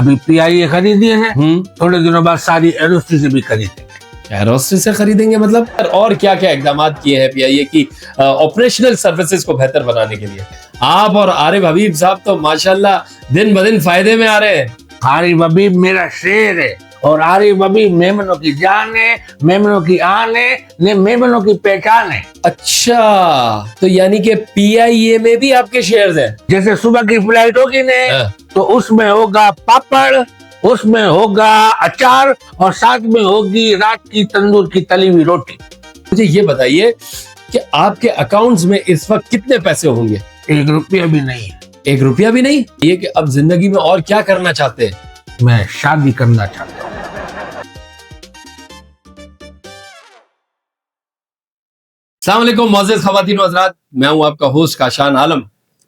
अभी पीआईए खरीदी है, थोड़े दिनों बाद सारी एरोस्टी से भी खरीदेंगे। एरोस्टी से खरीदेंगे मतलब? और क्या क्या इकदाम किए हैं पीआईए की ऑपरेशनल सर्विसेज को बेहतर बनाने के लिए? आप और आरिफ हबीब साहब तो माशाल्लाह दिन ब दिन फायदे में आ रहे हैं। आरिफ हबीब मेरा शेर है और आरिफ हबीब मेमनों की जान है, मेमनों की आन है, ने मेमनों की पहचान है। अच्छा, तो यानी कि पीआईए में भी आपके शेयर्स हैं? जैसे सुबह की फ्लाइट होगी ने तो उसमें होगा पापड़, उसमें होगा अचार और साथ में होगी रात की तंदूर की तली हुई रोटी। मुझे ये बताइए कि आपके अकाउंट्स में इस वक्त कितने पैसे होंगे? 1 रुपया भी नहीं है। 1 रुपया भी नहीं? ये कि अब जिंदगी में और क्या करना चाहते हैं? मैं शादी करना चाहता हूँ। अस्सलाम वालेकुम मोअज़्ज़िज़ ख़वातीन व हज़रात, मैं हूं आपका होस्ट काशान आलम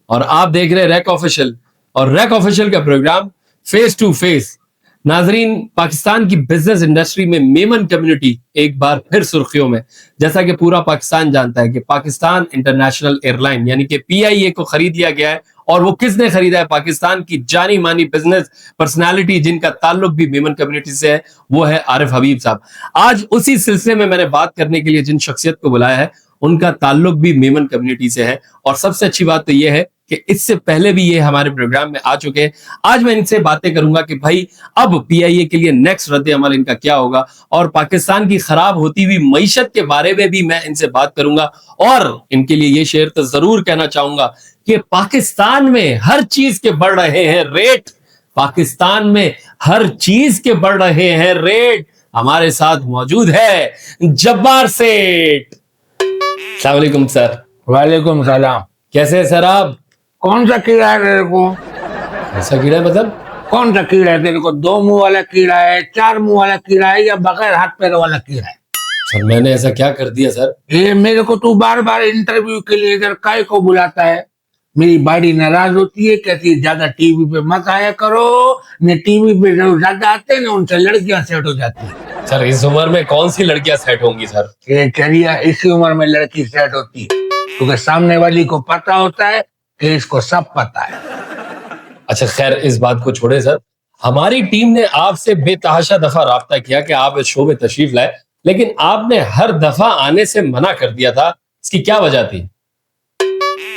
और आप देख रहे हैं रैक ऑफिशियल और रैक ऑफिशियल का प्रोग्राम फेस टू फेस। नाजरीन, पाकिस्तान की बिजनेस इंडस्ट्री में मेमन कम्युनिटी एक बार फिर सुर्खियों में। जैसा कि पूरा पाकिस्तान जानता है कि पाकिस्तान इंटरनेशनल एयरलाइन यानी कि पीआईए को खरीद लिया गया है। और वो किसने खरीदा है? पाकिस्तान की जानी मानी बिजनेस पर्सनालिटी जिनका ताल्लुक भी मेमन कम्युनिटी से है, वो है आरिफ हबीब साहब। आज उसी सिलसिले में मैंने बात करने के लिए जिन शख्सियत को बुलाया है उनका ताल्लुक भी मेमन कम्युनिटी से है। और सबसे अच्छी बात तो यह है कि इससे पहले भी ये हमारे प्रोग्राम में आ चुके हैं। आज मैं इनसे बातें करूंगा कि भाई अब पीआईए के लिए नेक्स्ट रद्द अमल इनका क्या होगा और पाकिस्तान की खराब होती हुई मईशत के बारे में भी मैं इनसे बात करूंगा। और इनके लिए ये शेर तो जरूर कहना चाहूंगा कि पाकिस्तान में हर चीज के बढ़ रहे हैं रेट, पाकिस्तान में हर चीज के बढ़ रहे हैं रेट। हमारे साथ मौजूद है जब्बार सेठ। अस्सलाम वालेकुम सर। वालेकुम सलाम। कैसे हैं सर आप? कौन सा कीड़ा है तेरे को? ऐसा कीड़ा है मतलब? कौन सा कीड़ा है तेरे को? 2 मुंह वाला कीड़ा है, 4 मुंह वाला कीड़ा है या बगैर हाथ पैर वाला कीड़ा है? सर मैंने ऐसा क्या कर दिया सर? ये मेरे को तू बार बार इंटरव्यू के लिए इधर काय को बुलाता है? मेरी बाड़ी नाराज होती है, कहती है ज्यादा टीवी पे मत आया करो, ने टीवी पे जो ज्यादा आते हैं ना उनसे लड़कियां सेट हो जाती है। सर इस उम्र में कौन सी लड़कियां सेट होंगी सर? ये चलिया इसी उम्र में लड़की सेट होती है क्योंकि सामने वाली को पता होता है कि इसको सब पता है। अच्छा खैर इस बात को छोड़े सर, हमारी टीम ने आपसे बेतहाशा दफा राब्ता किया कि आप इस शो में तशरीफ लाए, लेकिन आपने हर दफा आने से मना कर दिया था। इसकी क्या वजह थी?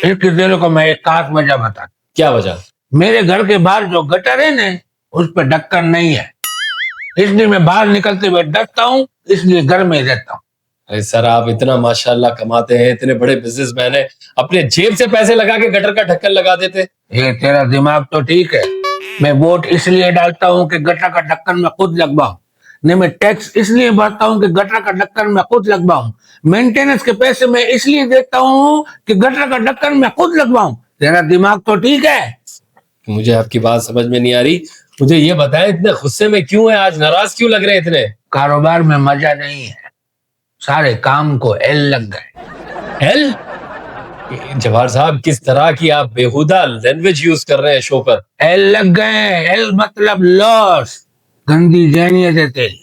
इसके दिलों को मैं एक खास वजह बता। क्या वजह? मेरे घर के बाहर जो गटर है ना उस पर ढक्कन नहीं है, इसलिए मैं बाहर निकलते हुए डरता हूँ, इसलिए घर में रहता हूँ। अरे सर आप इतना माशाल्लाह कमाते हैं, इतने बड़े बिजनेसमैन हैं, अपने जेब से पैसे लगा के गटर का ढक्कन लगा देते। ये तेरा दिमाग तो ठीक है, मैं वोट इसलिए डालता हूँ कि गटर का ढक्कन मैं खुद लगवाऊं, नहीं मैं टैक्स इसलिए भरता हूँ कि गटर का ढक्कन मैं खुद लगवाऊं, मेंटेनेंस के पैसे मैं इसलिए देता हूँ कि गटर का ढक्कन मैं खुद लगवाऊं। तेरा दिमाग तो ठीक है। मुझे आपकी बात समझ में नहीं आ रही। मुझे ये बताएं इतने गुस्से में क्यों है आज? नाराज क्यों लग रहे हैं इतने? कारोबार में मजा नहीं है, सारे काम को एल लग गए। एल? जवाहर साहब किस तरह की आप बेहुदा लैंग्वेज यूज कर रहे हैं शो पर? एल लग गए, एल मतलब लॉस, गंदी जहनियत है तेरी।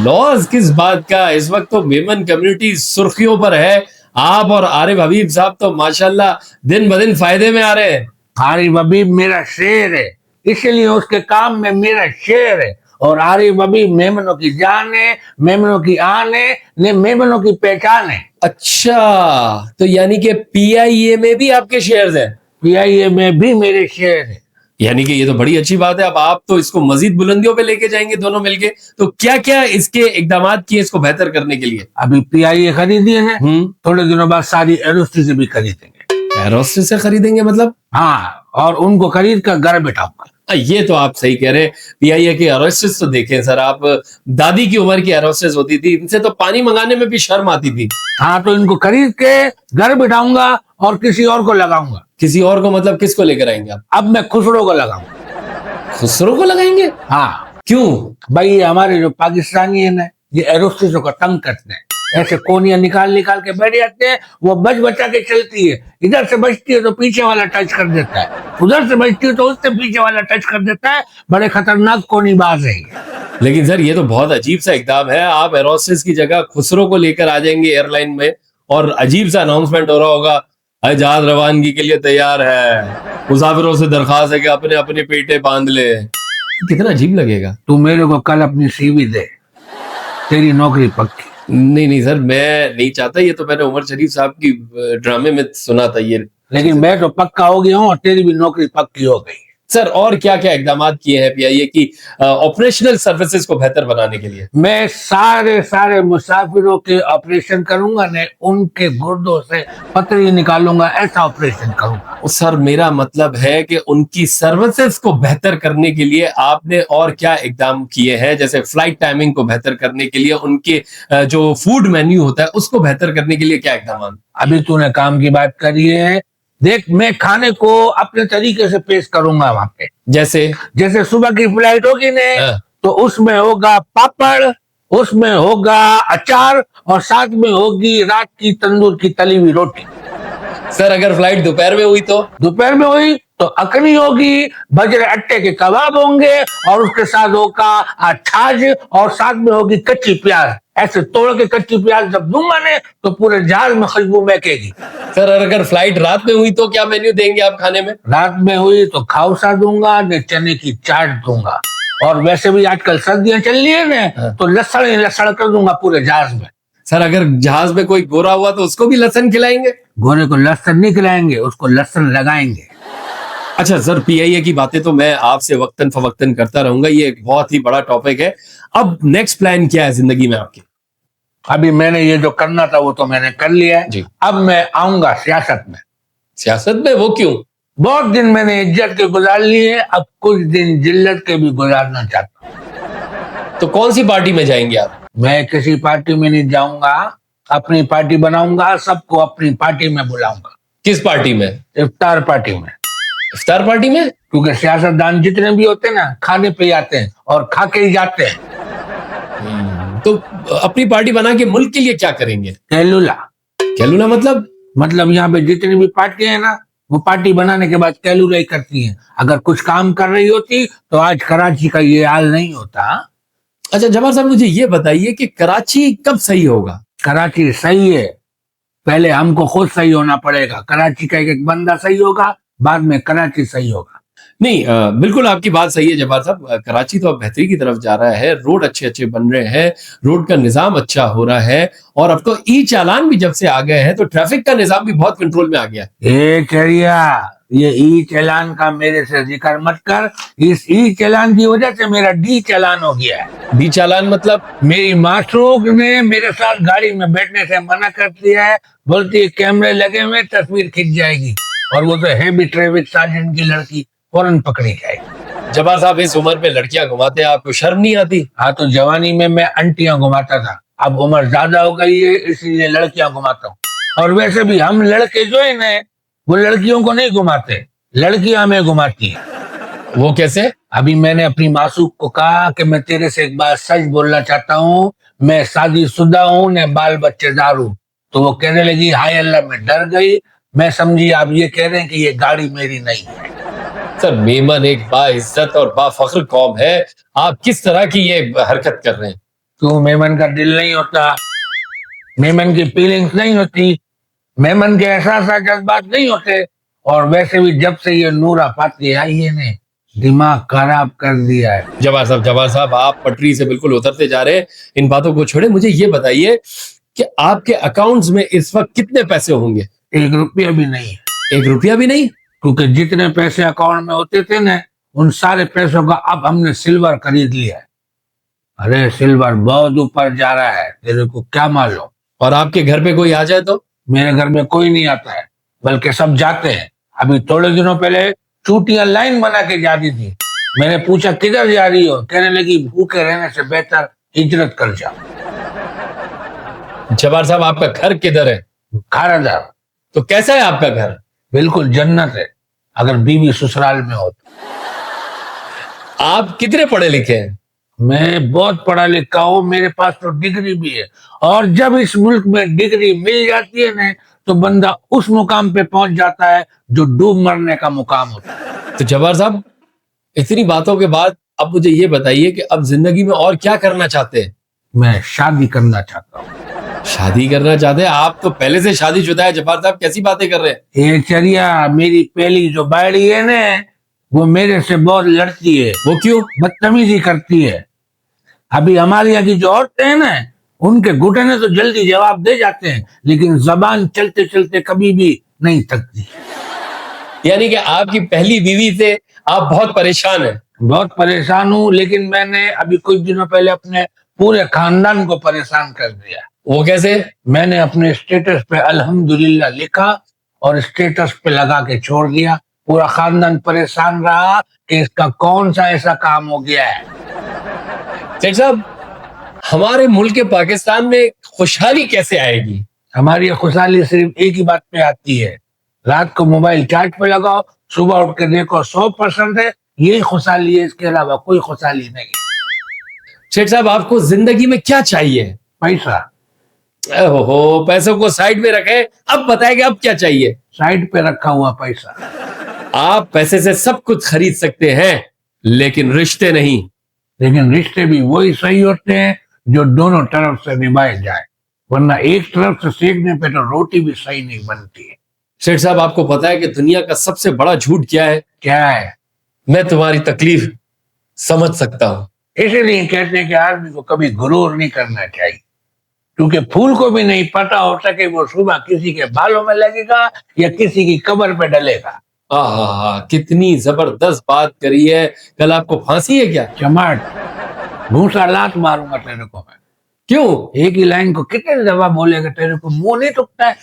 लॉस किस बात का? इस वक्त तो मेमन कम्युनिटी सुर्खियों पर है। आप और आरिफ हबीब साहब तो माशाल्लाह दिन ब दिन फायदे में आ रहे हैं। आरिफ हबीब मेरा शेर है, इसलिए उसके काम में मेरा शेर है। और आरिफ हबीब मेमनों की जान है, मेमनों की आन है, ने मेमनों की पहचान है। अच्छा, तो यानी कि पीआईए में भी आपके शेयर्स हैं? पीआईए में भी मेरे शेर है। यानी कि ये तो बड़ी अच्छी बात है। अब आप तो इसको मजीद बुलंदियों पे लेके जाएंगे दोनों मिलके। तो क्या क्या इसके इकदाम किए इसको बेहतर करने के लिए? अभी पीआईए खरीदी है, थोड़े दिनों बाद सारी एरोस्टी से भी खरीदेंगे। एरोस्टी से खरीदेंगे मतलब? हाँ, और उनको खरीद कर घर बैठाऊंगा। ये तो आप सही कह रहे हैं। पीआईए के एरोस्टेस तो देखें सर आप, दादी की उम्र की एरोस्टेस होती थी, इनसे तो पानी मंगाने में भी शर्म आती थी। हाँ, तो इनको खरीद के घर बिठाऊंगा और किसी और को लगाऊंगा। किसी और को मतलब किसको लेकर आएंगे आप? अब मैं खुसरो को लगाऊंगा। खुसरो को लगाएंगे? हाँ। क्यों? भाई ये हमारे जो पाकिस्तानी है ना, ये एरोस्टेसों को तंग करते हैं, ऐसे कोनियां निकाल निकाल के बैठ जाते हैं, वो बच बचा के चलती है, इधर से बचती है तो पीछे वाला टच कर देता है, उधर से बचती है तो उससे पीछे वाला टच कर देता है। बड़े खतरनाक कोनीबाज है। लेकिन सर ये तो बहुत अजीब सा इकदाम है। आप एरोस्टेस की जगह खुसरो को लेकर आ जाएंगे एयरलाइन में और अजीब सा अनाउंसमेंट हो रहा होगा, जहाज रवानगी के लिए तैयार है, मुसाफिरों से दरखास्त है कि अपने अपने पेटे बांध ले। कितना अजीब लगेगा। तू मेरे को कल अपनी सीवी दे, तेरी नौकरी पक्की। नहीं नहीं सर, मैं नहीं चाहता। ये तो मैंने उमर शरीफ साहब की ड्रामे में सुना था ये। लेकिन मैं तो पक्का हो गया हूँ और तेरी भी नौकरी पक्की हो गई। सर और क्या क्या इकदाम किए हैं पीआईए की ऑपरेशनल सर्विसेज को बेहतर बनाने के लिए? मैं सारे मुसाफिरों के ऑपरेशन करूंगा, ने उनके गुर्दों से पथरी निकालूंगा, ऐसा ऑपरेशन करूंगा। सर मेरा मतलब है कि उनकी सर्विसेज को बेहतर करने के लिए आपने और क्या इकदाम किए हैं? जैसे फ्लाइट टाइमिंग को बेहतर करने के लिए, उनके जो फूड मेन्यू होता है उसको बेहतर करने के लिए क्या इकदाम? अभी तूने काम की बात करी है, देख मैं खाने को अपने तरीके से पेश करूंगा वहां पे। जैसे सुबह की फ्लाइट होगी ने, तो उसमें होगा पापड़, उसमें होगा अचार और साथ में होगी रात की तंदूर की तली हुई रोटी। सर अगर फ्लाइट दोपहर में हुई तो? दोपहर में हुई तो अखनी होगी, बजरे अट्टे के कबाब होंगे और उसके साथ होगा छाछ और साथ में होगी कच्ची प्याज। ऐसे तोड़ के कच्ची प्याज जब दूंगा ने तो पूरे जहाज में खुशबू महकेगी। सर अगर फ्लाइट रात में हुई तो क्या मेन्यू देंगे आप खाने में? रात में हुई तो खाउसा दूंगा ने चने की चाट दूंगा, और वैसे भी आजकल सर्दियां चल रही है ना, तो लसण ही लसण कर दूंगा पूरे जहाज में। सर अगर जहाज में कोई गोरा हुआ तो उसको भी लहसुन खिलाएंगे? गोरे को लहसुन नहीं खिलाएंगे, उसको लहसुन लगाएंगे। अच्छा सर, पीआईए की बातें तो मैं आपसे वक्तन फवक्तन करता रहूंगा, ये एक बहुत ही बड़ा टॉपिक है। अब नेक्स्ट प्लान क्या है जिंदगी में आपके? अभी मैंने ये जो करना था वो तो मैंने कर लिया है। अब मैं आऊंगा सियासत में। सियासत में? वो क्यों? बहुत दिन मैंने इज्जत के गुजार लिए, अब कुछ दिन जिल्लत के भी गुजारना चाहता हूँ। तो कौन सी पार्टी में जाएंगे आप? मैं किसी पार्टी में नहीं जाऊंगा, अपनी पार्टी बनाऊंगा, सबको अपनी पार्टी में बुलाऊंगा। किस पार्टी में? इफ्तार पार्टी में। इफ्तार पार्टी में? क्योंकि सियासतदान जितने भी होते हैं ना, खाने पे आते हैं और खा के ही जाते हैं। तो अपनी पार्टी बना के मुल्क के लिए क्या करेंगे? कैलूला। कैलूला मतलब यहाँ पे जितनी भी पार्टी है ना, वो पार्टी बनाने के बाद कैलूला ही करती है। अगर कुछ काम कर रही होती तो आज कराची का ये हाल नहीं होता। अच्छा जवाहर साहब, मुझे ये बताइए कि कराची कब सही होगा? कराची सही है, पहले हमको खुद सही होना पड़ेगा। कराची का एक बंदा सही होगा, बाद में कराची सही होगा। नहीं बिल्कुल आपकी बात सही है जवाहर साहब। कराची तो अब बेहतरी की तरफ जा रहा है, रोड अच्छे अच्छे बन रहे हैं, रोड का निजाम अच्छा हो रहा है, और अब तो ई चालान भी जब से आ गए हैं तो ट्रैफिक का निजाम भी बहुत कंट्रोल में आ गया। ये ई चालान का मेरे से जिक्र मत कर। इस ई चालान की वजह से मेरा डी चालान हो गया है। डी चालान मतलब? मेरी मासूक ने मेरे साथ गाड़ी में बैठने से मना कर दिया है, बोलती है कैमरे लगे हुए, तस्वीर खिंच जाएगी, और वो तो है भी ट्रैफिक सार्जेंट की लड़की, फौरन पकड़ी जाएगी। जवाहर साहब इस उम्र पे लड़कियां घुमाते हैं, आपको शर्म नहीं आती? हाँ, तो जवानी में मैं अंटियां घुमाता था, अब उम्र ज्यादा हो गई है इसलिए लड़कियां घुमाता हूँ। और वैसे भी हम लड़के जो है ना, वो लड़कियों को नहीं घुमाते, लड़कियां हमें घुमाती है। वो कैसे? अभी मैंने अपनी मासूक को कहा कि मैं तेरे से एक बात सच बोलना चाहता हूँ, मैं शादीशुदा हूँ, न बाल बच्चेदार हूँ। तो वो कहने लगी हाय अल्लाह, मैं डर गई। मैं समझी आप ये कह रहे हैं कि ये गाड़ी मेरी नहीं है। सर मेमन एक बाइज्जत और बाफख्र कौम है, आप किस तरह की ये हरकत कर रहे हैं? तो मेमन का दिल नहीं होता, मेमन की फीलिंग्स नहीं होती, मेमन के एहसास जज्बात नहीं होते। और वैसे भी जब से ये नूरा फाती आई है ने, दिमाग खराब कर दिया है। जवाहर साहब आप पटरी से बिल्कुल उतरते जा रहे हैं, इन बातों को छोड़े। मुझे ये बताइए कि आपके अकाउंट्स में इस वक्त कितने पैसे होंगे? 1 रुपया भी नहीं है। 1 रुपया भी नहीं? क्योंकि जितने पैसे अकाउंट में होते थे ना, उन सारे पैसों का अब हमने सिल्वर खरीद लिया है। अरे सिल्वर बहुत ऊपर जा रहा है, तेरे को क्या मालूम। और आपके घर पे कोई आ जाए तो? मेरे घर में कोई नहीं आता है, बल्कि सब जाते हैं। अभी थोड़े दिनों पहले चूटियां लाइन बना के जाती थी, मैंने पूछा किधर जा रही हो, कहने लगी भूखे रहने से बेहतर हिजरत कर जाओ। जवाहर साहब आपका घर किधर है? खारादार। तो कैसा है आपका घर? बिल्कुल जन्नत है, अगर बीवी ससुराल में हो तो। आप कितने पढ़े लिखे हैं? मैं बहुत पढ़ा लिखा हूँ, मेरे पास तो डिग्री भी है। और जब इस मुल्क में डिग्री मिल जाती है ना, तो बंदा उस मुकाम पे पहुंच जाता है जो डूब मरने का मुकाम होता है। तो जवाहर साहब इतनी बातों के बाद अब मुझे ये बताइए कि अब जिंदगी में और क्या करना चाहते हैं? मैं शादी करना चाहता हूँ। शादी करना चाहते हैं? आप तो पहले से शादीशुदा है जवाहर साहब, कैसी बातें कर रहे हैं? ये चरिया, मेरी पहली जो बाड़ी है ना, वो मेरे से बहुत लड़ती है, वो क्यों? बदतमीजी करती है। अभी हमारे यहाँ की जो औरतें हैं ना, उनके घुटने तो जल्दी जवाब दे जाते हैं, लेकिन जबान चलते चलते कभी भी नहीं थकती। यानी कि आपकी पहली बीवी से आप बहुत परेशान हैं। बहुत परेशान हूँ, लेकिन मैंने अभी कुछ दिनों पहले अपने पूरे खानदान को परेशान कर दिया। वो कैसे? मैंने अपने स्टेटस पे अल्हम्दुलिल्लाह लिखा और स्टेटस पे लगा के छोड़ दिया। पूरा खानदान परेशान रहा कि इसका कौन सा ऐसा काम हो गया है। सेठ साहब, हमारे मुल्क पाकिस्तान में खुशहाली कैसे आएगी? हमारी ये खुशहाली सिर्फ एक ही बात पे आती है, रात को मोबाइल चार्ज पे लगाओ, सुबह उठ के देखो 100% है, यही खुशहाली है, इसके अलावा कोई खुशहाली नहीं। सेठ साहब, आपको जिंदगी में क्या चाहिए? पैसा। ओहो, पैसों को साइड में रखे, अब बताएंगे अब क्या चाहिए? साइड पे रखा हुआ पैसा। आप पैसे से सब कुछ खरीद सकते हैं, लेकिन रिश्ते नहीं। लेकिन रिश्ते भी वही सही होते हैं जो दोनों तरफ से निभाए जाए, वरना एक तरफ से सेकने पे तो रोटी भी सही नहीं बनती है। सेठ साहब, आपको पता है कि दुनिया का सबसे बड़ा झूठ क्या है? क्या है? मैं तुम्हारी तकलीफ समझ सकता हूं। इसीलिए कहते हैं कि आदमी को कभी गुरूर नहीं करना चाहिए, क्योंकि फूल को भी नहीं पता होता कि वो सुबह किसी के बालों में लगेगा या किसी की कब्र पे डलेगा। कितनी जबरदस्त बात करी है। कल आपको फांसी है क्या? चमाट भूसा लात मारूंगा तेरे को मैं। क्यों? एक ही लाइन को कितने दफा बोलेगा, तेरे को मुंह नहीं टूटता है?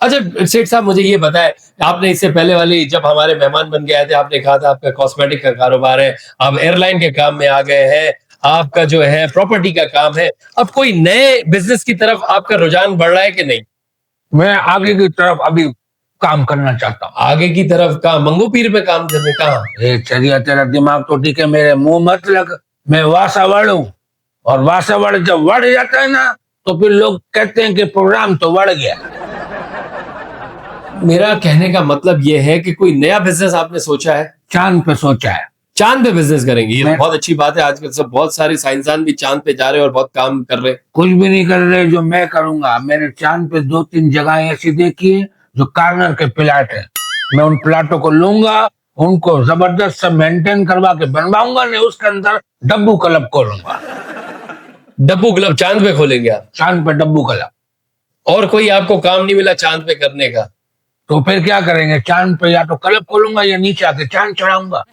अच्छा सेठ साहब, मुझे ये बताएं, आपने इससे पहले वाली जब हमारे मेहमान बन के आए थे, आपने कहा था आपका कॉस्मेटिक का कारोबार है, आप एयरलाइन के काम में आ गए हैं, आपका जो है प्रॉपर्टी का काम है, अब कोई नए बिजनेस की तरफ आपका रुझान बढ़ रहा है कि नहीं? मैं आगे की तरफ अभी काम करना चाहता हूँ। आगे की तरफ कहाँ? मंगू पीर पे काम करने? कहाँ? ए चलिया, तेरा दिमाग तो ठीक है, मेरे मुंह मत लग। मैं वासावड़ हूँ, और वासावड़ जब बढ़ जाता है ना, तो फिर लोग कहते हैं कि प्रोग्राम तो बढ़ गया। मेरा कहने का मतलब ये है कि कोई नया बिजनेस आपने सोचा है? चांद पे सोचा है। चांद पे बिजनेस करेंगे? ये मैं- बहुत अच्छी बात है। आजकल सब बहुत सारे साइंसदान भी चांद पे जा रहे हैं और बहुत काम कर रहे हैं। कुछ भी नहीं कर रहे जो मैं करूंगा। मैंने चांद पे 2-3 जगह ऐसी देखी है जो कार्नर के प्लाट है। मैं उन प्लाटों को लूंगा, उनको जबरदस्त से मेंटेन करवा के बनवाऊंगा, नहीं उसके अंदर डब्बू क्लब खोलूंगा। डब्बू क्लब चांद पे खोलेंगे आप? चांद पे डब्बू क्लब। और कोई आपको काम नहीं मिला चांद पे करने का? तो फिर क्या करेंगे? चांद पे या तो क्लब खोलूंगा या नीचे आके चांद चढ़ाऊंगा।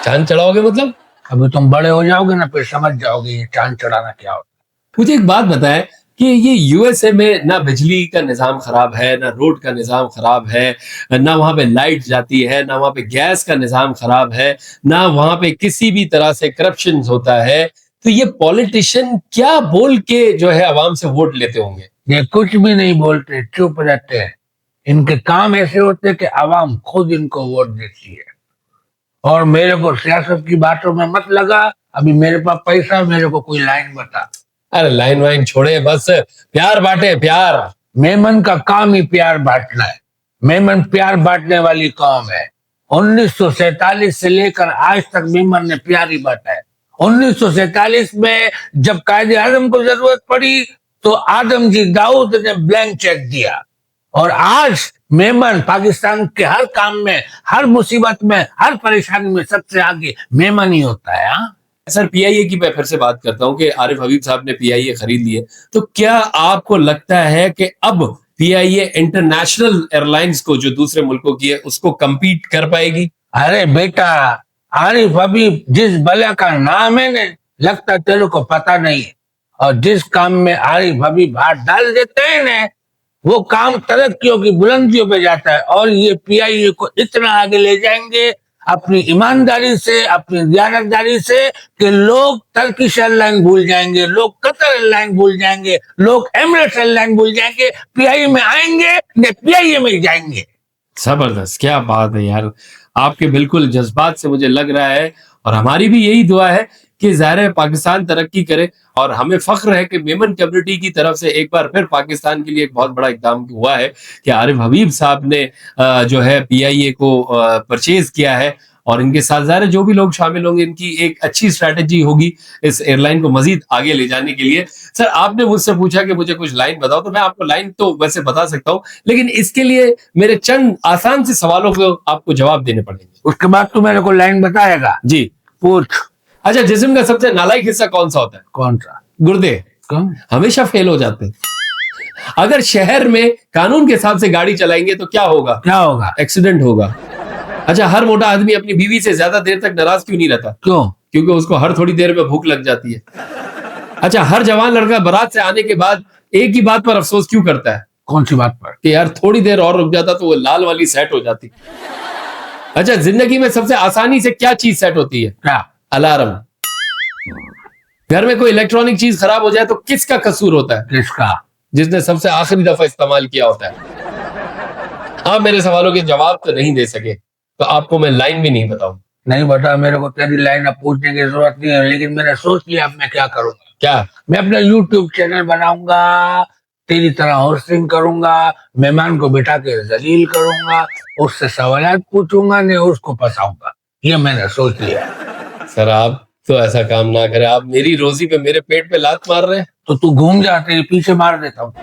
चांद चढ़ाओगे मतलब? अभी तुम बड़े हो जाओगे ना, फिर समझ जाओगे ये चांद चढ़ाना क्या होता है। मुझे एक बात बताएं कि ये यूएसए में ना बिजली का निजाम खराब है, ना रोड का निजाम खराब है, ना वहां पे लाइट जाती है, ना वहां पे गैस का निजाम खराब है, ना वहां पे किसी भी तरह से करप्शन होता है, तो ये पॉलिटिशियन क्या बोल के जो है आवाम से वोट लेते होंगे? ये कुछ भी नहीं बोलते, चुप रहते हैं। इनके काम ऐसे होते हैं कि आवाम खुद इनको वोट देती है। और मेरे को सियासत की बातों में मत लगा। अभी मेरे पास पैसा, मेरे को कोई लाइन बता। अरे लाइन वाइन छोड़े, बस प्यार बांटे, प्यार। मेमन का काम ही प्यार बांटना है। मेमन प्यार बांटने वाली कौम है। 1947 से लेकर आज तक मेमन ने प्यार ही बांटा है। 1947 में जब कायदे आजम को जरूरत पड़ी तो आदम जी दाऊद ने ब्लैंक चेक दिया, और आज मेमन पाकिस्तान के हर काम में, हर मुसीबत में, हर परेशानी में सबसे आगे मेमन ही होता है। हाँ सर, पीआईए की मैं फिर से बात करता हूं कि आरिफ हबीब साहब ने पीआईए खरीद ली है, तो क्या आपको लगता है कि अब पीआईए इंटरनेशनल एयरलाइंस को जो दूसरे मुल्कों की है उसको compete कर पाएगी? अरे बेटा, आरिफ हबीब जिस बला का नाम है ना, लगता तेरे को पता नहीं है। और जिस काम में आरिफ हबीब हाथ डाल देते हैं ना, वो काम तरक्कियों की बुलंदियों पे जाता है। और ये पीआईए को इतना आगे ले जाएंगे अपनी ईमानदारी से, अपनी दयानतदारी से, कि लोग टर्किश एयरलाइन भूल जाएंगे, लोग कतर एयरलाइन भूल जाएंगे, लोग एमिरेट्स एयरलाइन भूल जाएंगे। पीआईए में आएंगे, पीआईए में ही जाएंगे। जबरदस्त, क्या बात है यार। आपके बिल्कुल जज्बात से मुझे लग रहा है, और हमारी भी यही दुआ है कि ज़ाहिर है पाकिस्तान तरक्की करे, और हमें फख्र है कि मेमन कम्युनिटी की तरफ से एक बार फिर पाकिस्तान के लिए एक बहुत बड़ा इकदाम हुआ है कि आरिफ हबीब साहब ने जो है पीआईए को परचेज किया है, और इनके साथ ज़ाहिर है जो भी लोग शामिल होंगे इनकी एक अच्छी स्ट्रैटेजी होगी इस एयरलाइन को मजीद आगे ले जाने के लिए। सर आपने मुझसे पूछा कि मुझे कुछ लाइन बताओ, तो मैं आपको लाइन तो वैसे बता सकता हूँ, लेकिन इसके लिए मेरे चंद आसान से सवालों को आपको जवाब देने पड़ेंगे। उसके बाद तू मेरे को लाइन बताएगा। जी पूछ। अच्छा, जिस्म का सबसे नालायक हिस्सा कौन सा होता है? कौन सा? गुर्दे। कौन? हमेशा फेल हो जाते हैं। अगर शहर में कानून के हिसाब से गाड़ी चलाएंगे तो क्या होगा? क्या होगा? एक्सीडेंट होगा। अच्छा, हर मोटा आदमी अपनी बीवी से ज्यादा देर तक नाराज क्यों नहीं रहता? क्यों? क्योंकि उसको हर थोड़ी देर में भूख लग जाती है। अच्छा, हर जवान लड़का बारात से आने के बाद एक ही बात पर अफसोस क्यों करता है? कौन सी बात पर? कि यार थोड़ी देर और रुक जाता तो वो लाल वाली सेट हो जाती। अच्छा, जिंदगी में सबसे आसानी से क्या चीज सेट होती है? क्या? अलार्म। घर में कोई इलेक्ट्रॉनिक चीज खराब हो जाए तो किसका कसूर होता है? किसका? जिसने सबसे आखिरी दफा इस्तेमाल किया होता है। आप मेरे सवालों के जवाब तो नहीं दे सके तो आपको मैं लाइन भी नहीं बताऊं। नहीं बता, मेरे को तेरी लाइन अब पूछने की जरूरत नहीं है, लेकिन मैंने सोच लिया अब मैं क्या करूंगा। क्या? मैं अपना YouTube चैनल बनाऊंगा, तेरी तरह होस्टिंग करूंगा, मेहमान को बिठा के जलील करूंगा, उससे सवाल पूछूंगा, नहीं उसको फंसाऊंगा। ये मैंने सोच लिया। सर आप तो ऐसा काम ना करें, आप मेरी रोजी पे मेरे पेट पे लात मार रहे हैं। तो तू घूम जा, तेरे पीछे मार देता हूँ।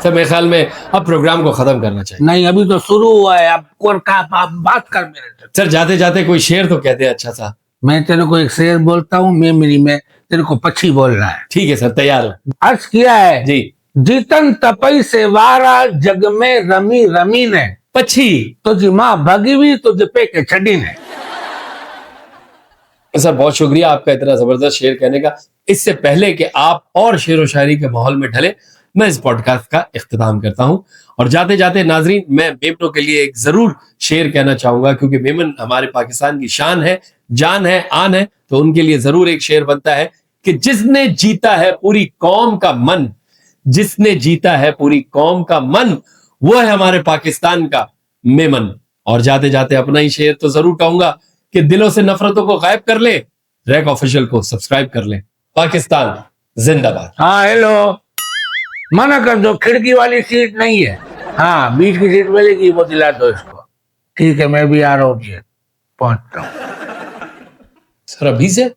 सर मेरे ख्याल में अब प्रोग्राम को खत्म करना चाहिए। नहीं, अभी तो शुरू हुआ है। आप बात कर मेरे से। सर जाते जाते कोई शेर तो कहते हैं अच्छा सा। मैं तेरे को एक शेर बोलता हूँ, में तेरे को पक्षी बोलना है। ठीक है सर, तैयार हूं। अर्ज किया है जी। जीतन तपई से वारा जग में रमी रमी ने पक्षी तुझी माँ भगवी तुझ पे के छड़ी ने। सर बहुत शुक्रिया आपका इतना जबरदस्त शेर कहने का। इससे पहले कि आप और शेर व शायरी के माहौल में ढले, मैं इस पॉडकास्ट का इख्तिताम करता हूं और जाते जाते नाजरीन मैं मेमनों के लिए एक जरूर शेर कहना चाहूंगा, क्योंकि मेमन हमारे पाकिस्तान की शान है, जान है, आन है, तो उनके लिए जरूर एक शेर बनता है कि जिसने जीता है पूरी कौम का मन, जिसने जीता है पूरी कौम का मन, वो है हमारे पाकिस्तान का मेमन। और जाते जाते अपना ही शेर तो जरूर कहूंगा कि दिलों से नफरतों को गायब कर ले, रैक ऑफिशियल को सब्सक्राइब कर ले। पाकिस्तान जिंदाबाद। हाँ हेलो, मना कर दो, खिड़की वाली सीट नहीं है। हाँ, बीच की सीट मिलेगी, वो दिला दो इसको। ठीक है, मैं भी आ रहा हूँ, पहुंचता हूँ। सर अभी से